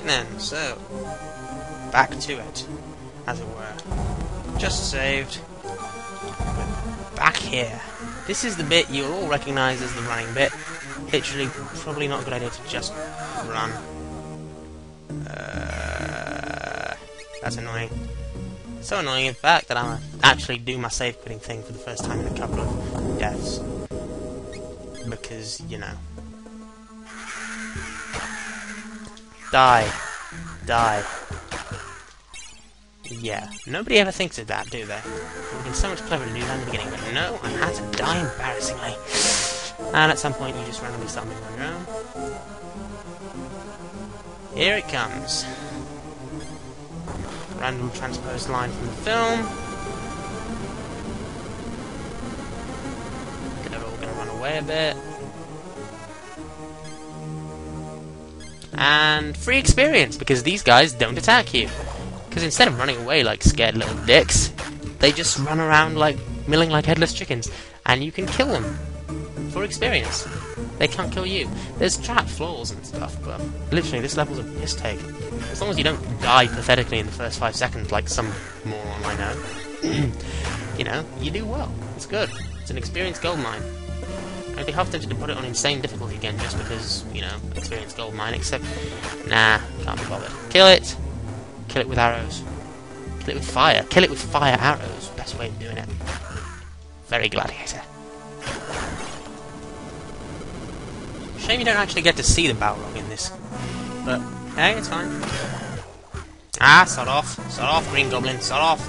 Right then, so back to it, as it were. Just saved. We're back here. This is the bit you'll all recognise as the running bit. Literally, probably not a good idea to just run. That's annoying. So annoying, in fact, that I'm actually do my save quitting thing for the first time in a couple of deaths. Because, you know. Die. Die. Yeah, nobody ever thinks of that, do they? It would have been so much cleverer to do that in the beginning, but no, I had to die embarrassingly. And at some point you just randomly start moving on your own. Here it comes. Random transposed line from the film. They're all going to run away a bit. And free experience, because these guys don't attack you. Because instead of running away like scared little dicks, they just run around like milling like headless chickens, and you can kill them for experience. They can't kill you. There's trap floors and stuff, but literally this level's a piss take. As long as you don't die pathetically in the first 5 seconds like some moron I know, you know, you do well. It's good. It's an experience goldmine. I'd be half tempted to put it on insane difficulty again just because, you know, experience goldmine, except, nah, can't be bothered. Kill it! Kill it with arrows. Kill it with fire. Kill it with fire arrows. Best way of doing it. Very gladiator. Shame you don't actually get to see the Balrog in this. But, hey, it's fine. Ah, sod off. Sod off, Green Goblin. Sod off.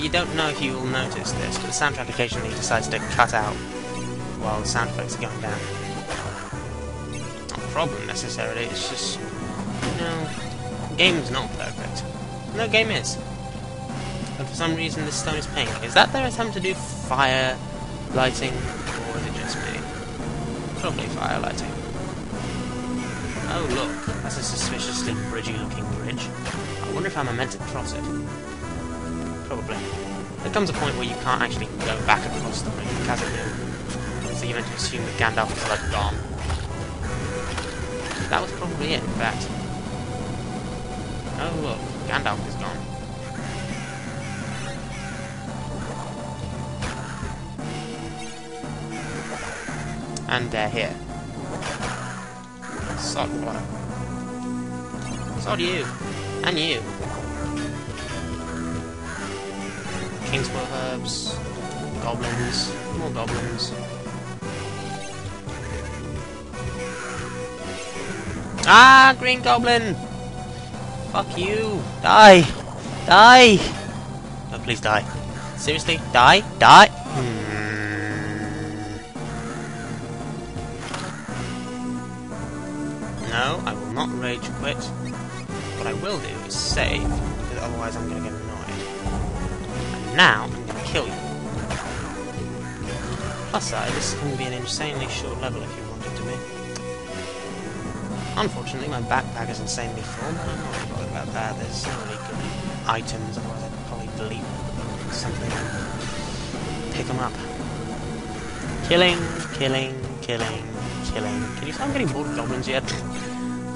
You don't know if you will notice this, but the soundtrack occasionally decides to cut out while the sound effects are going down. Not a problem, necessarily. It's just, you know, the game's not perfect. No game is. And for some reason this stone is pink. Is that their attempt to do fire lighting, or is it just me? Probably fire lighting. Oh look, that's a suspiciously bridgy looking bridge. I wonder if I'm meant to cross it. Probably. There comes a point where you can't actually go back across the bridge because it moved. So you're meant to assume that Gandalf is like gone. That was probably it, in fact. Oh look, Gandalf is gone. And they're here. Sod what? Sod you. And you. Kingsbow herbs. Goblins. More goblins. Ah, Green Goblin! Fuck you! Die! Die! No, please die. Seriously? Die? Die? No, I will not rage quit. What I will do is save, because otherwise I'm going to get annoyed. And now, I'm going to kill you. Plus side, this is going to be an insanely short level if you want it to be. Unfortunately, my backpack is insanely full, but I'm not really bothered about that. There's no really good items, otherwise I'd probably delete something and pick them up. Killing, killing, killing, killing. Can you tell I'm getting bored of goblins yet?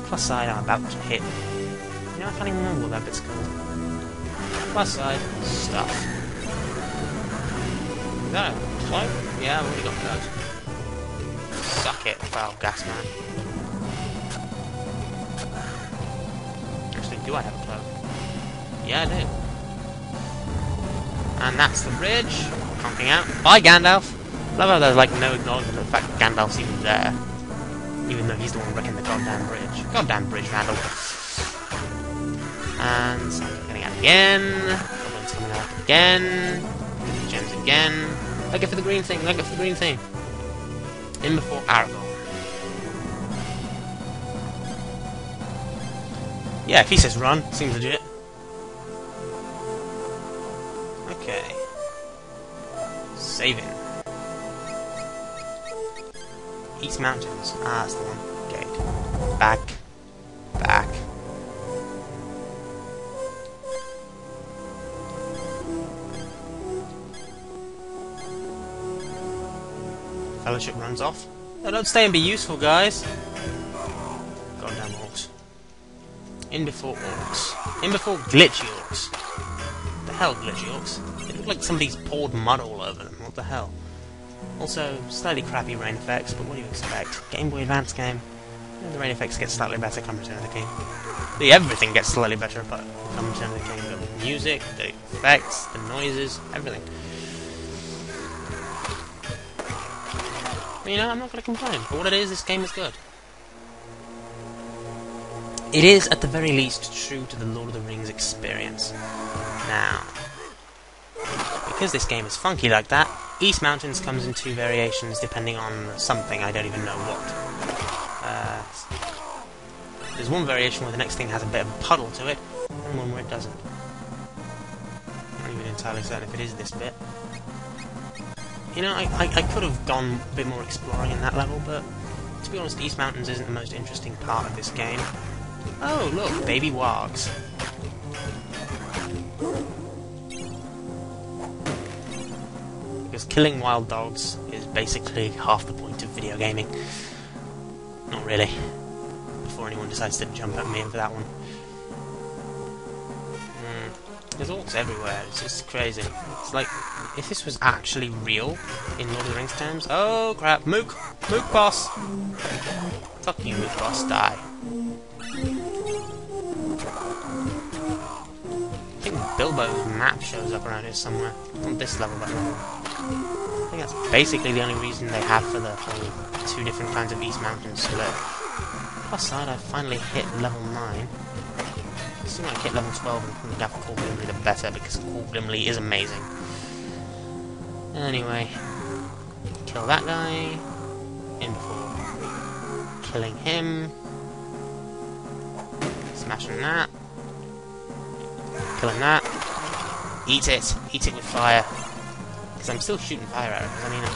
Plus side, I'm about to hit. You know, I can't even remember what that bit's called. Plus side, stuff. Is that a cloak? Yeah, I've already got those. Suck it, foul gas man. Actually, do I have a cloak? Yeah, I do. And that's the bridge. Conking out. Bye, Gandalf! Love how there's like no acknowledgement of the fact that Gandalf's even there. Even though he's the one wrecking the goddamn bridge. Goddamn bridge, Randall. And something getting out again. Goblins coming out again. Gems again. Like it for the green thing, like it for the green thing. In before Aragorn. Yeah, if he says run, seems legit. Okay. Saving. East Mountains. Ah, that's the one. Gate. Back. Back. Fellowship runs off. Oh, don't stay and be useful, guys. Goddamn orcs. In before orcs. In before glitchy orcs. What the hell, glitchy orcs? They look like somebody's poured mud all over them. What the hell? Also, slightly crappy rain effects, but what do you expect? Game Boy Advance game. Yeah, the rain effects get slightly better come Return of the King. Everything gets slightly better but come Return of the King. The music, the effects, the noises, everything. But, you know, I'm not going to complain. For what it is, this game is good. It is, at the very least, true to the Lord of the Rings experience. Now, because this game is funky like that, East Mountains comes in 2 variations depending on something, I don't even know what. There's one variation where the next thing has a bit of a puddle to it, and one where it doesn't. I'm not even entirely certain if it is this bit. You know, I could have gone a bit more exploring in that level, but to be honest, East Mountains isn't the most interesting part of this game. Oh, look, baby wargs. Because killing wild dogs is basically half the point of video gaming. Not really. Before anyone decides to jump at me for that one. There's orcs everywhere, it's just crazy. It's like, if this was actually real, in Lord of the Rings terms... Oh crap, Mook! Mook boss! Fuck you, Mook boss, die. I think Bilbo's map shows up around here somewhere. Not this level, but I think that's basically the only reason they have for the whole 2 different kinds of East Mountains split. Plus side, I finally hit level 9. As soon as I hit level 12 and have Call Gimli, the better, because Call Gimli is amazing. Anyway, kill that guy. In before killing him. Smashing that. Killing that. Eat it. Eat it with fire. Because I'm still shooting fire arrows. I mean, I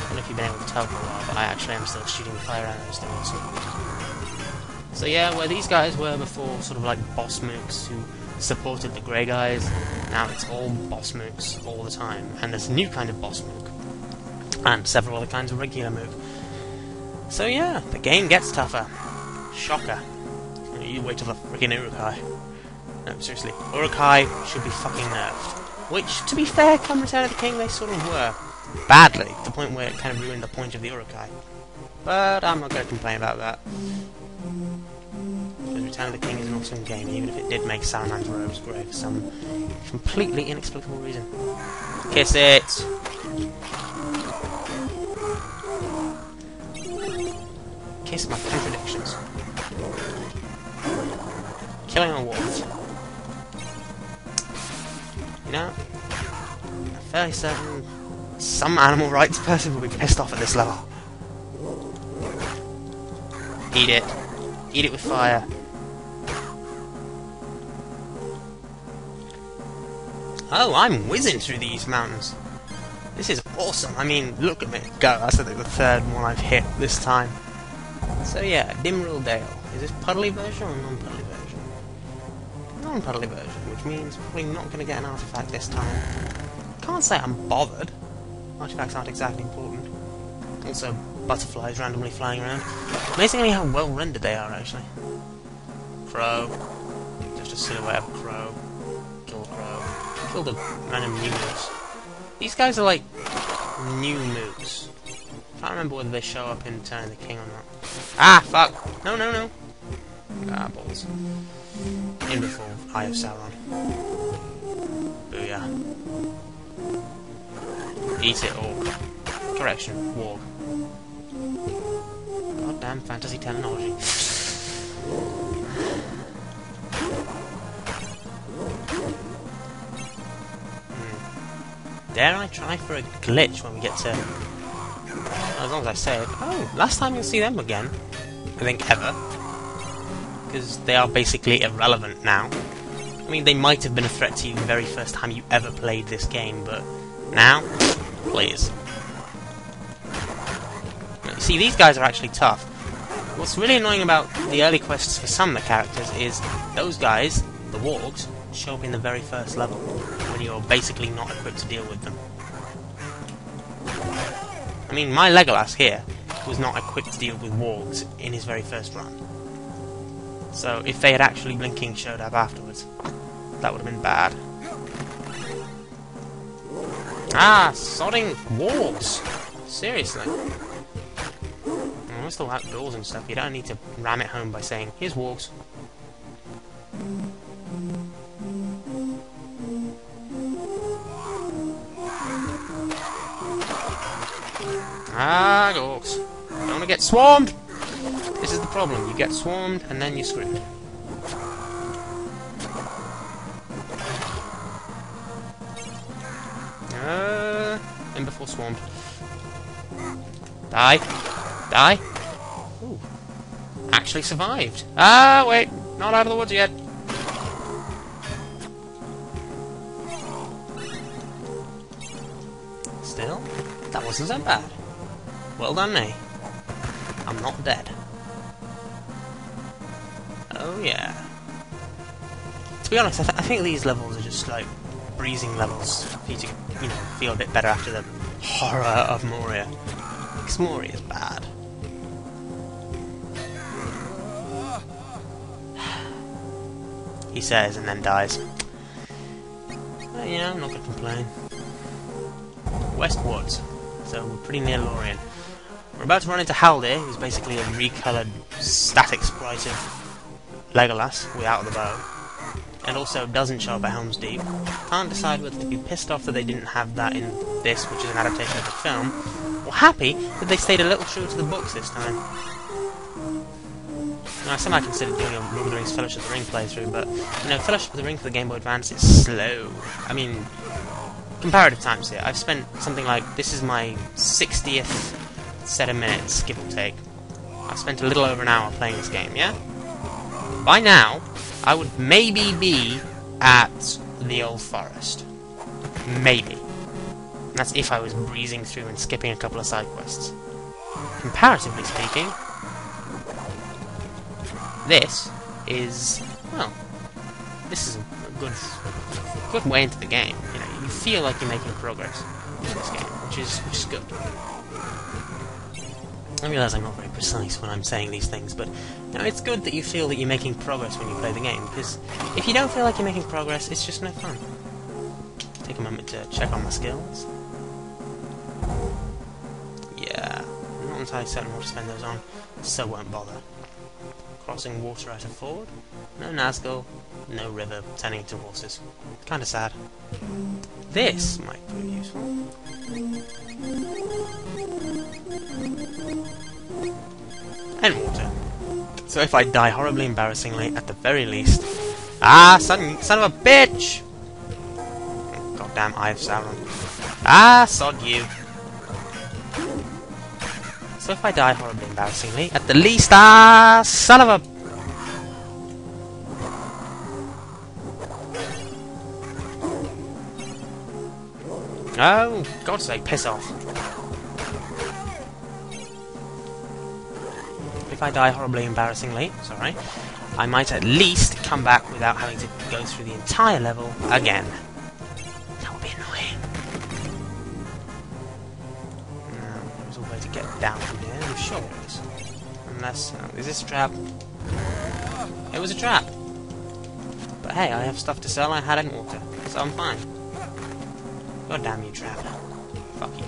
don't know if you've been able to tell for a while, but I actually am still shooting fire arrows. They're awesome. So yeah, where these guys were before sort of like boss mooks who supported the grey guys, now it's all boss mooks all the time. And there's a new kind of boss mook. And several other kinds of regular mook. So yeah, the game gets tougher. Shocker. You wait till the freaking Uruk-hai. No, seriously. Uruk-hai should be fucking nerfed. Which, to be fair, come Return of the King, they sort of were. Badly, to the point where it kind of ruined the point of the Uruk-hai. But I'm not going to complain about that. Because Return of the King is an awesome game, even if it did make Saruman's robes grey for some completely inexplicable reason. Kiss it! Kiss my contradictions. Killing a wolf. You know, I'm fairly certain some animal rights person will be pissed off at this level. Eat it. Eat it with fire. Oh, I'm whizzing through these mountains. This is awesome. I mean, look at me go. That's I think the 3rd one I've hit this time. So yeah, Dimril Dale. Is this puddly version or non-puddly version? Non-puddly version, which means probably not going to get an artifact this time. Can't say I'm bothered. Artifacts aren't exactly important. Also, butterflies randomly flying around. Amazingly how well rendered they are, actually. Crow. Just a silhouette of a crow. Kill a crow. Kill the random new moves. These guys are like new moves. I can't remember whether they show up in Return of the King or not. Ah, fuck! No, no, no! Ah, balls. In before Eye of Sauron. Booyah. Eat it all. Correction, warg. Goddamn fantasy terminology. Dare I try for a glitch when we get to... as long as I say it. Oh, last time you'll see them again. I think ever. Because they are basically irrelevant now. I mean, they might have been a threat to you the very first time you ever played this game, but now, please. See, these guys are actually tough. What's really annoying about the early quests for some of the characters is those guys, the wargs, show up in the very first level, when you're basically not equipped to deal with them. I mean, my Legolas here was not equipped to deal with wargs in his very first run. So if they had actually blinking showed up afterwards, that would have been bad. Ah, sodding walls! Seriously. We're still outdoors and stuff, you don't need to ram it home by saying, here's walls. Ah, orcs. Don't want to get swarmed! This is the problem, you get swarmed and then you're screwed. In before swarmed. Die! Die! Ooh. Actually survived. Ah, wait! Not out of the woods yet. Still, that wasn't so bad. Well done, me. I'm not dead. Oh yeah. To be honest, I think these levels are just like breezing levels for you to, you know, feel a bit better after the horror of Moria. Because Moria is bad. He says and then dies. Well, you know, I'm not going to complain. West Woods. So we're pretty near Lorien. We're about to run into Haldir, who's basically a recoloured static sprite of Legolas without the bow. And also doesn't show up at Helm's Deep. Can't decide whether to be pissed off that they didn't have that in this, which is an adaptation of the film, or happy that they stayed a little true to the books this time. Now, I somehow considered doing a Lord of the Rings Fellowship of the Ring playthrough, but, you know, Fellowship of the Ring for the Game Boy Advance is slow. I mean, comparative times here. I've spent something like, this is my 60th set of minutes, give or take. I've spent a little over an hour playing this game, yeah? By now, I would maybe be at the Old Forest. Maybe. And that's if I was breezing through and skipping a couple of side quests. Comparatively speaking, this is, well, this is a good way into the game. You know, you feel like you're making progress in this game, which is good. I realise I'm not very precise when I'm saying these things, but you know, it's good that you feel that you're making progress when you play the game, because if you don't feel like you're making progress, it's just no fun. Take a moment to check on my skills. Yeah, I'm not entirely certain what to spend those on, so won't bother. Crossing water at a ford, no Nazgul, no river turning into horses. Kinda sad. This might prove useful. And water. So if I die horribly embarrassingly, at the very least... Ah, son of a bitch! Goddamn Eye of Sauron. Ah, sod you. So if I die horribly embarrassingly, at the least... Ah, son of a... Oh, God's sake, piss off. If I die horribly embarrassingly, sorry, I might at least come back without having to go through the entire level again. That would be annoying. There's a way to get down from here, I'm sure there is. Unless... is this a trap? It was a trap! But hey, I have stuff to sell, I had in water, so I'm fine. God damn you, trap. Fuck you.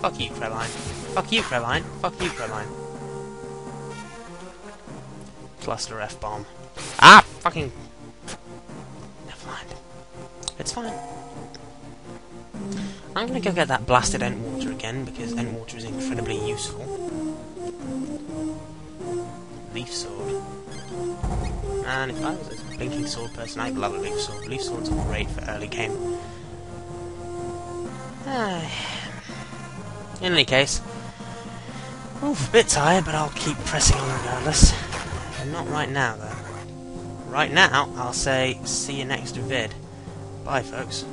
Fuck you, Creline. Fuck you, Creline. Fuck you, Creline. Cluster F-bomb. Ah! Fucking... Never mind. It's fine. I'm gonna go get that blasted Entwater again, because Entwater is incredibly useful. Leaf Sword. And if I was a blinking sword person, I'd love a Leaf Sword. Leaf Swords are great for early game. In any case, oof, a bit tired, but I'll keep pressing on regardless. Not right now, though. Right now, I'll say, see you next vid. Bye, folks.